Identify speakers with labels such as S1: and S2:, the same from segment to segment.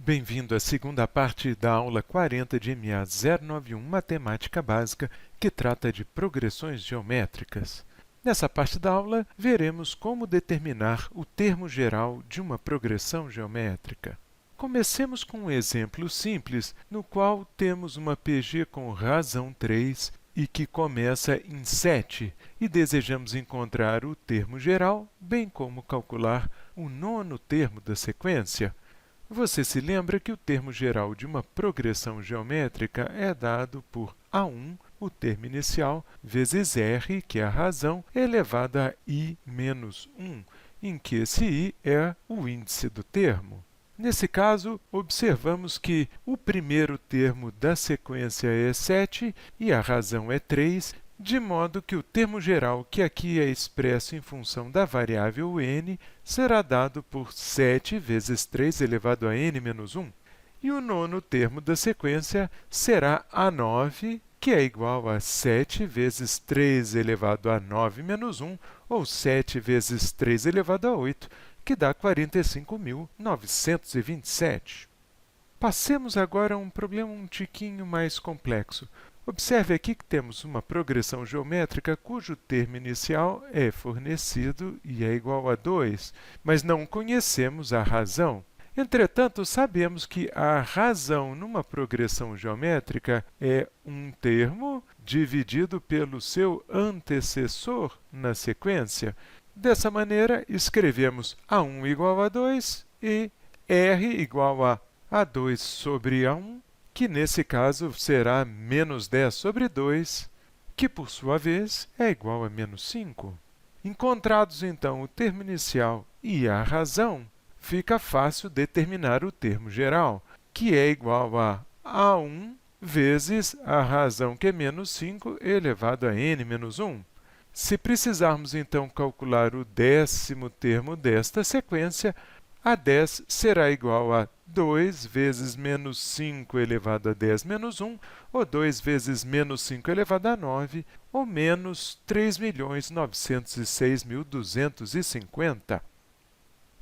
S1: Bem-vindo à segunda parte da aula 40 de MA 091 Matemática Básica, que trata de progressões geométricas. Nessa parte da aula, veremos como determinar o termo geral de uma progressão geométrica. Comecemos com um exemplo simples, no qual temos uma PG com razão 3 e que começa em 7, e desejamos encontrar o termo geral, bem como calcular o nono termo da sequência. Você se lembra que o termo geral de uma progressão geométrica é dado por A1, o termo inicial, vezes R, que é a razão, elevado a I menos 1, em que esse I é o índice do termo. Nesse caso, observamos que o primeiro termo da sequência é 7 e a razão é 3, de modo que o termo geral, que aqui é expresso em função da variável n, será dado por 7 vezes 3 elevado a n menos 1. E o nono termo da sequência será A9, que é igual a 7 vezes 3 elevado a 9 menos 1, ou 7 vezes 3 elevado a 8, que dá 45.927. Passemos agora a um problema um tiquinho mais complexo. Observe aqui que temos uma progressão geométrica cujo termo inicial é fornecido e é igual a 2, mas não conhecemos a razão. Entretanto, sabemos que a razão numa progressão geométrica é um termo dividido pelo seu antecessor na sequência. Dessa maneira, escrevemos A1 igual a 2 e R igual a A2 sobre A1, que nesse caso será menos 10 sobre 2, que por sua vez é igual a menos 5. Encontrados então o termo inicial e a razão, fica fácil determinar o termo geral, que é igual a A1 vezes a razão, que é menos 5, elevado a n menos 1. Se precisarmos então calcular o décimo termo desta sequência, A10 será igual a 2 vezes menos 5 elevado a 10 menos 1, ou 2 vezes menos 5 elevado a 9, ou menos 3.906.250.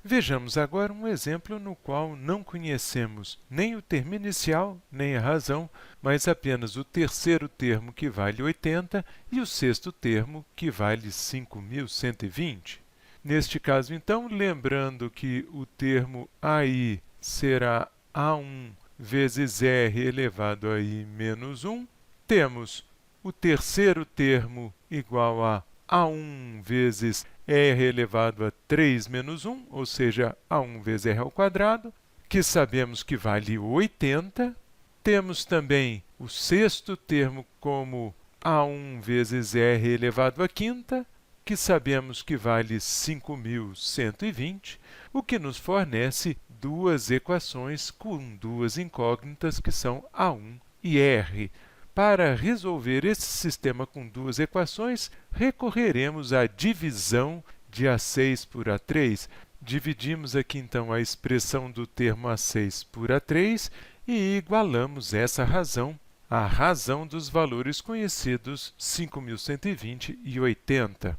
S1: Vejamos agora um exemplo no qual não conhecemos nem o termo inicial, nem a razão, mas apenas o terceiro termo, que vale 80, e o sexto termo, que vale 5.120. Neste caso, então, lembrando que o termo AI será A1 vezes R elevado a I menos 1, temos o terceiro termo igual a A1 vezes R elevado a 3 menos 1, ou seja, A1 vezes R ao quadrado, que sabemos que vale 80. Temos também o sexto termo como A1 vezes R elevado à quinta, que sabemos que vale 5.120, o que nos fornece duas equações com duas incógnitas, que são A1 e R. Para resolver esse sistema com duas equações, recorreremos à divisão de A6 por A3. Dividimos aqui, então, a expressão do termo A6 por A3 e igualamos essa razão à razão dos valores conhecidos 5.120 e 80.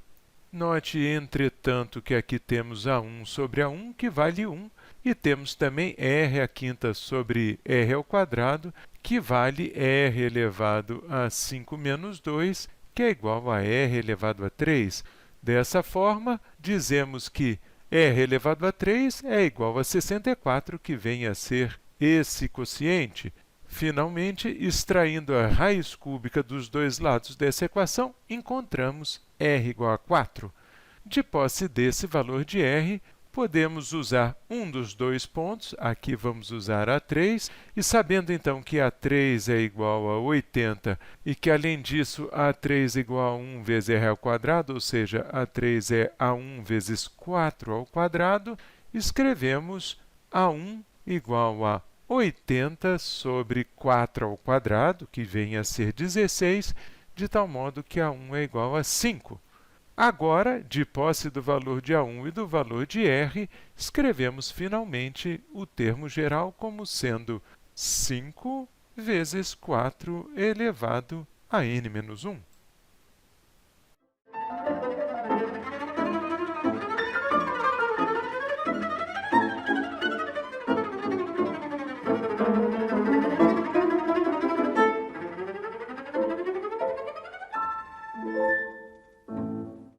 S1: Note, entretanto, que aqui temos A1 sobre A1, que vale 1, e temos também R à quinta sobre R ao quadrado, que vale R elevado a 5 menos 2, que é igual a R elevado a 3. Dessa forma, dizemos que R elevado a 3 é igual a 64, que vem a ser esse quociente. Finalmente, extraindo a raiz cúbica dos dois lados dessa equação, encontramos R igual a 4. De posse desse valor de R, podemos usar um dos dois pontos, aqui vamos usar A3, e sabendo então que A3 é igual a 80 e que, além disso, A3 é igual a 1 vezes R ao quadrado, ou seja, A3 é A1 vezes 4 ao quadrado, escrevemos A1 igual a 80 sobre 4 ao quadrado, que vem a ser 16, de tal modo que A1 é igual a 5. Agora, de posse do valor de A1 e do valor de R, escrevemos finalmente o termo geral como sendo 5 vezes 4 elevado a n menos 1.